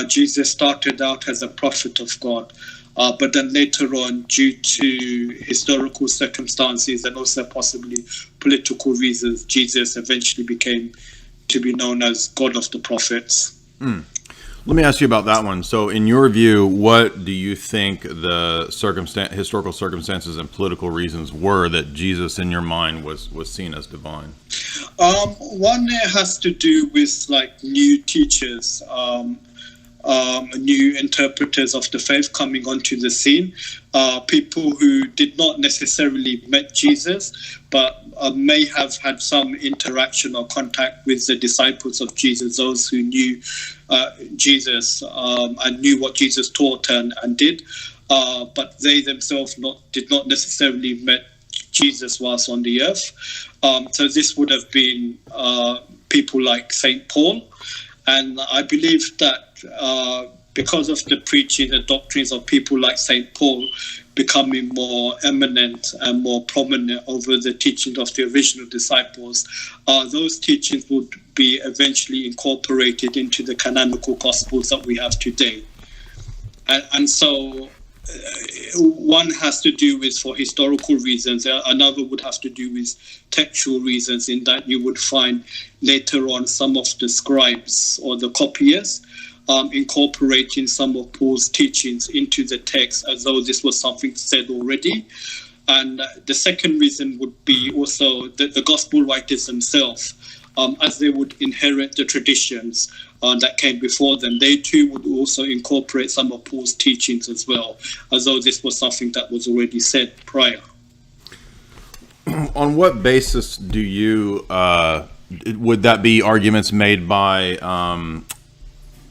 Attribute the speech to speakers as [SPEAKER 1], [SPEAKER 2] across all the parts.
[SPEAKER 1] Jesus started out as a prophet of God. But then later on, due to historical circumstances and also possibly political reasons, Jesus eventually became to be known as God of the prophets.
[SPEAKER 2] Let me ask you about that one. So in your view, what do you think the historical circumstances and political reasons were that Jesus, in your mind, was seen as divine?
[SPEAKER 1] One has to do with like new teachers, new interpreters of the faith coming onto the scene, people who did not necessarily met Jesus, but may have had some interaction or contact with the disciples of Jesus, those who knew Jesus and knew what Jesus taught and did, but they themselves did not necessarily met Jesus whilst on the earth. So this would have been people like St. Paul. And I believe that because of the preaching and doctrines of people like St. Paul becoming more eminent and more prominent over the teachings of the original disciples, those teachings would be eventually incorporated into the canonical gospels that we have today. And so one has to do with for historical reasons, another would have to do with textual reasons, in that you would find later on some of the scribes or the copyists incorporating some of Paul's teachings into the text as though this was something said already. And the second reason would be also that the gospel writers themselves, as they would inherit the traditions that came before them, they too would also incorporate some of Paul's teachings as well, as though this was something that was already said prior.
[SPEAKER 2] On what basis do you, would that be arguments made by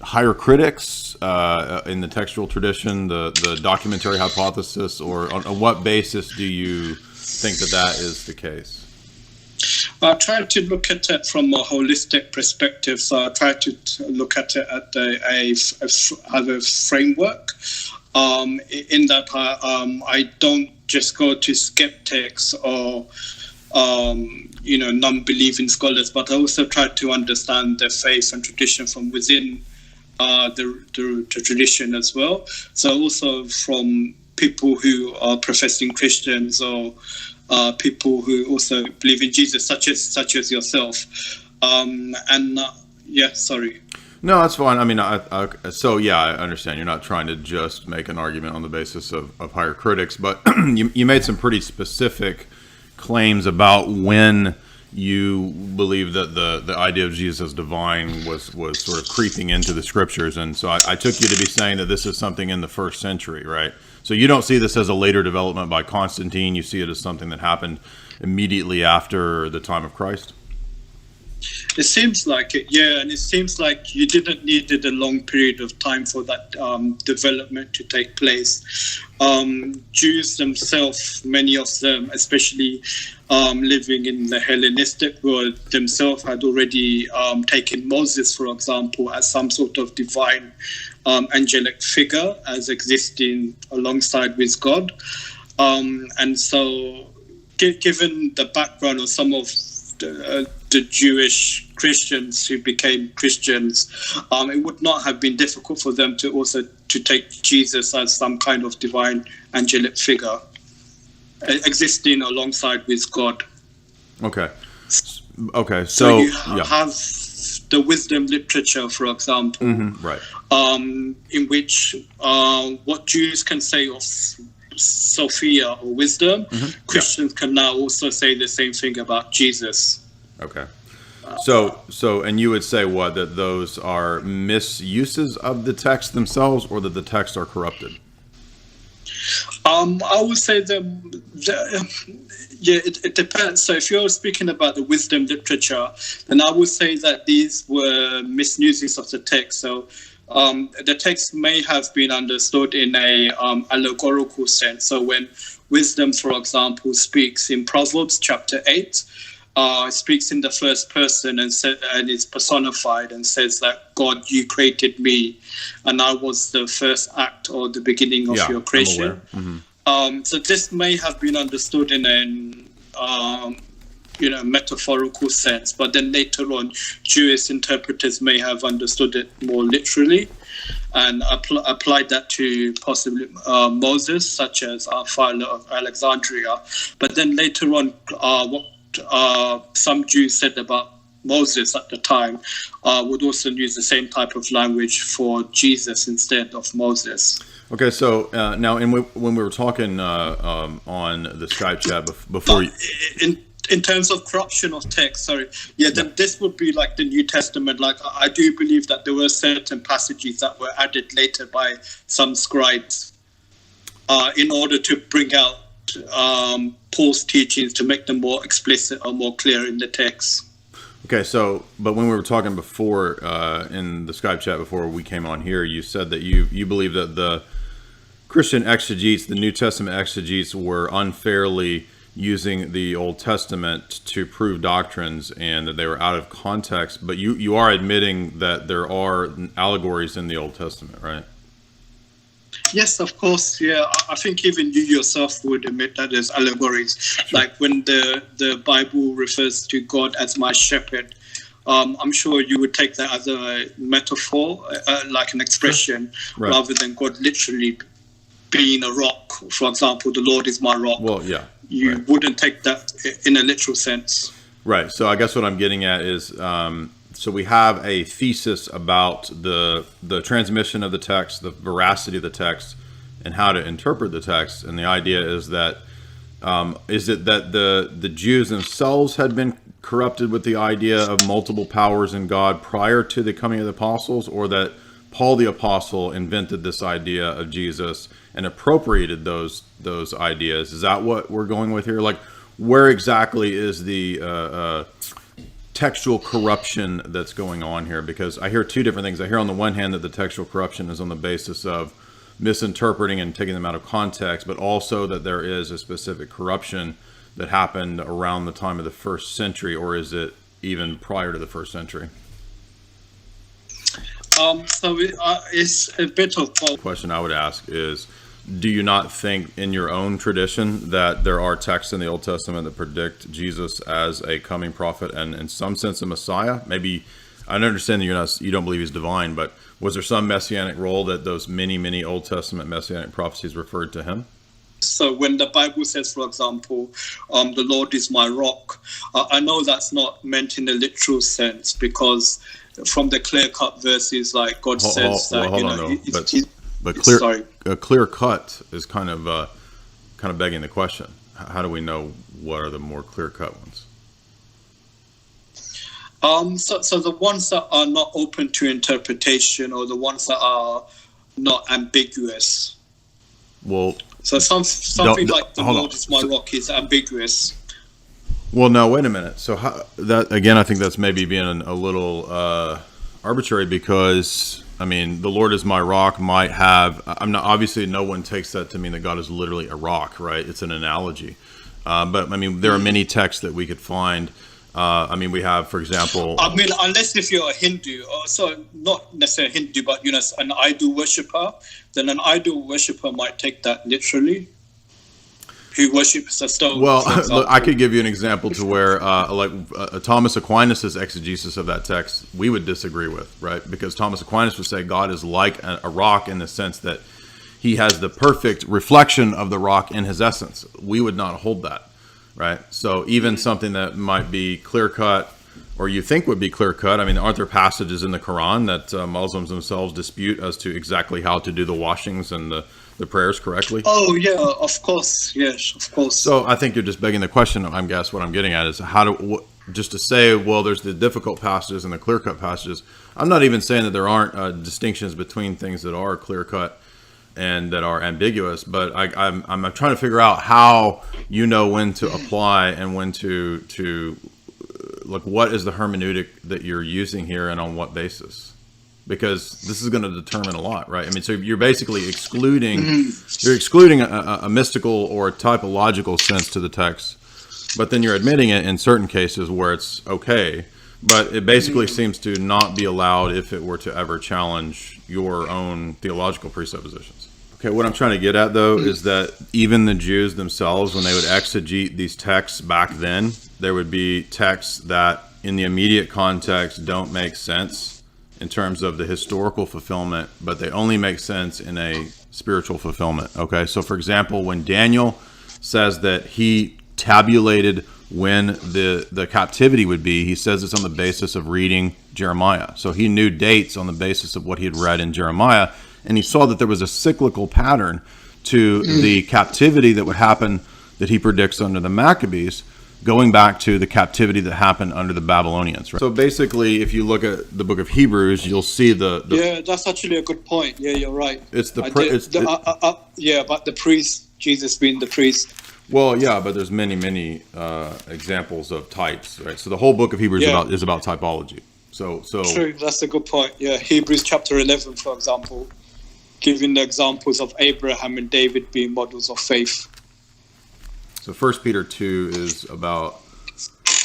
[SPEAKER 2] higher critics in the textual tradition, the documentary hypothesis, or on what basis do you think that is the case?
[SPEAKER 1] I try to look at it from a holistic perspective. So I try to look at it at a framework. In that I don't just go to skeptics or non-believing scholars, but I also try to understand the faith and tradition from within the tradition as well. So also from people who are professing Christians or people who also believe in Jesus, such as yourself. Sorry.
[SPEAKER 2] No, that's fine. I mean, I understand. You're not trying to just make an argument on the basis of higher critics, but you made some pretty specific claims about when you believe that the idea of Jesus as divine was sort of creeping into the scriptures. And so I took you to be saying that this is something in the first century, right? So you don't see this as a later development by Constantine. You see it as something that happened immediately after the time of Christ?
[SPEAKER 1] It seems like it, yeah. And it seems like you didn't need a long period of time for that development to take place. Jews themselves, many of them, especially living in the Hellenistic world, themselves had already taken Moses, for example, as some sort of divine angelic figure as existing alongside with God. And so given the background of some of the Jewish Christians who became Christians, it would not have been difficult for them to also to take Jesus as some kind of divine angelic figure existing alongside with God.
[SPEAKER 2] Okay. So
[SPEAKER 1] you have the wisdom literature, for example,
[SPEAKER 2] right.
[SPEAKER 1] In which what Jews can say of Sophia or wisdom, Christians can now also say the same thing about Jesus.
[SPEAKER 2] Okay. So, and you would say what, that those are misuses of the text themselves, or that the texts are corrupted?
[SPEAKER 1] I would say it depends. So if you're speaking about the wisdom literature, then I would say that these were misuses of the text. So the text may have been understood in a allegorical sense. So when wisdom, for example, speaks in Proverbs chapter 8, speaks in the first person and is personified and says that, God, you created me, and I was the first act or the beginning of your creation. So this may have been understood in an metaphorical sense. But then later on, Jewish interpreters may have understood it more literally and applied that to possibly Moses, such as Philo of Alexandria. But then later on, what some Jews said about Moses at the time would also use the same type of language for Jesus instead of Moses.
[SPEAKER 2] Okay, so now when we were talking on the Skype chat before...
[SPEAKER 1] In terms of corruption of text, then this would be like the New Testament. Like, I do believe that there were certain passages that were added later by some scribes in order to bring out Paul's teachings to make them more explicit or more clear in the text.
[SPEAKER 2] Okay, so, but when we were talking before in the Skype chat before we came on here, you said that you believe that the Christian exegetes, the New Testament exegetes, were unfairly using the Old Testament to prove doctrines and that they were out of context. But you are admitting that there are allegories in the Old Testament, right?
[SPEAKER 1] Yes, of course. Yeah, I think even you yourself would admit that there's allegories. Sure. Like when the Bible refers to God as my shepherd, I'm sure you would take that as a metaphor, like an expression, right, rather than God literally being a rock. For example, the Lord is my rock.
[SPEAKER 2] Well, yeah.
[SPEAKER 1] You wouldn't take that in a literal sense.
[SPEAKER 2] Right. So I guess what I'm getting at is, so we have a thesis about the transmission of the text, the veracity of the text, and how to interpret the text. And the idea is that, is it that the Jews themselves had been corrupted with the idea of multiple powers in God prior to the coming of the apostles, or that Paul the apostle invented this idea of Jesus and appropriated those ideas? Is that what we're going with here? Like, where exactly is the textual corruption that's going on here? Because I hear two different things. I hear on the one hand that the textual corruption is on the basis of misinterpreting and taking them out of context, but also that there is a specific corruption that happened around the time of the first century, or is it even prior to the first century?
[SPEAKER 1] So it's a bit of both.
[SPEAKER 2] The question I would ask is, do you not think in your own tradition that there are texts in the Old Testament that predict Jesus as a coming prophet and in some sense a Messiah? Maybe, I understand that you don't believe he's divine, but was there some messianic role that those many Old Testament messianic prophecies referred to him?
[SPEAKER 1] So when the Bible says, for example, the Lord is my rock, I know that's not meant in a literal sense, because from the clear-cut verses, like God says that,
[SPEAKER 2] but a clear cut is kind of begging the question. How do we know what are the more clear cut ones?
[SPEAKER 1] So the ones that are not open to interpretation, or the ones that are not ambiguous.
[SPEAKER 2] Well,
[SPEAKER 1] so something like the Lord is my rock is ambiguous.
[SPEAKER 2] Well, no, wait a minute. So that again, I think that's maybe being a little arbitrary, because I mean, the Lord is my rock might have, obviously no one takes that to mean that God is literally a rock, right? It's an analogy. But I mean, there are many texts that we could find. I mean, we have, for example...
[SPEAKER 1] I mean, unless if you're a Hindu, so not necessarily Hindu, but, an idol worshipper, then an idol worshipper might take that literally. Who worships a stone.
[SPEAKER 2] Well, look, I could give you an example to where, Thomas Aquinas' exegesis of that text, we would disagree with, right? Because Thomas Aquinas would say God is like a rock in the sense that he has the perfect reflection of the rock in his essence. We would not hold that, right? So even something that might be clear-cut, or you think would be clear-cut, I mean, aren't there passages in the Quran that Muslims themselves dispute as to exactly how to do the washings and the prayers correctly?
[SPEAKER 1] Oh, yeah, of course. Yes, of course.
[SPEAKER 2] So I think you're just begging the question. I guess what I'm getting at is just to say, well, there's the difficult passages and the clear-cut passages. I'm not even saying that there aren't distinctions between things that are clear-cut and that are ambiguous, but I'm trying to figure out how you know when to apply and when to like, what is the hermeneutic that you're using here and on what basis? Because this is going to determine a lot, right? I mean, so you're basically excluding a mystical or a typological sense to the text, but then you're admitting it in certain cases where it's okay, but it basically seems to not be allowed if it were to ever challenge your own theological presuppositions. Okay, what I'm trying to get at, though, is that even the Jews themselves, when they would exegete these texts back then, there would be texts that in the immediate context don't make sense in terms of the historical fulfillment, but they only make sense in a spiritual fulfillment. Okay, so for example, when Daniel says that he tabulated when the captivity would be, he says it's on the basis of reading Jeremiah. So he knew dates on the basis of what he had read in Jeremiah, and he saw that there was a cyclical pattern to the captivity that would happen that he predicts under the Maccabees, going back to the captivity that happened under the Babylonians. Right? So basically, if you look at the book of Hebrews, you'll see the
[SPEAKER 1] yeah, that's actually a good point. Yeah, you're right.
[SPEAKER 2] It's the
[SPEAKER 1] but the priest, Jesus being the priest.
[SPEAKER 2] Well, yeah, but there's many examples of types, right? So the whole book of Hebrews is about typology. So
[SPEAKER 1] true. That's a good point. Yeah, Hebrews chapter 11, for example, giving the examples of Abraham and David being models of faith.
[SPEAKER 2] So 1 Peter 2 is about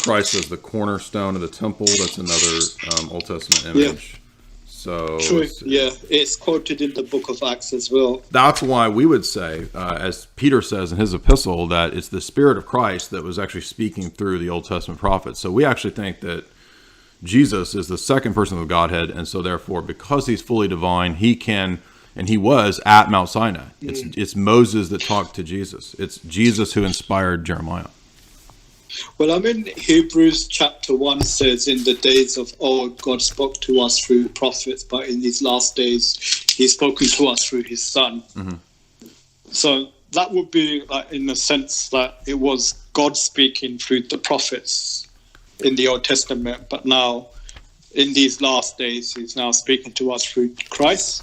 [SPEAKER 2] Christ as the cornerstone of the temple. That's another Old Testament image.
[SPEAKER 1] Yeah.
[SPEAKER 2] So
[SPEAKER 1] true. Yeah, it's quoted in the book of Acts as well.
[SPEAKER 2] That's why we would say, as Peter says in his epistle, that it's the Spirit of Christ that was actually speaking through the Old Testament prophets. So we actually think that Jesus is the second person of the Godhead, and so therefore, because he's fully divine, he can, and he was at Mount Sinai. It's Moses that talked to Jesus. It's Jesus who inspired Jeremiah.
[SPEAKER 1] Well, I mean, Hebrews chapter 1 says, in the days of old, God spoke to us through prophets, but in these last days, he's spoken to us through his Son. Mm-hmm. So that would be, like, in the sense that it was God speaking through the prophets in the Old Testament, but now, in these last days, he's now speaking to us through Christ.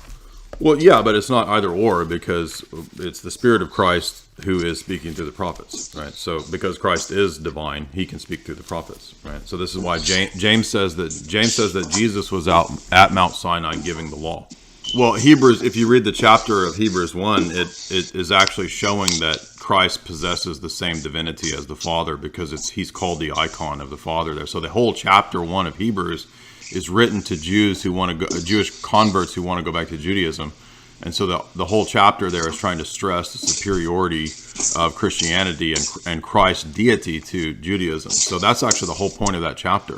[SPEAKER 2] Well, yeah, but it's not either or, because it's the Spirit of Christ who is speaking through the prophets, right? So because Christ is divine, he can speak through the prophets, right? So this is why James says that Jesus was out at Mount Sinai giving the law. Well, Hebrews, if you read the chapter of Hebrews 1, it is actually showing that Christ possesses the same divinity as the Father, because he's called the icon of the Father there. So the whole chapter 1 of Hebrews is written to Jews who want to go, Jewish converts who want to go back to Judaism. And so the whole chapter there is trying to stress the superiority of Christianity and Christ's deity to Judaism. So that's actually the whole point of that chapter.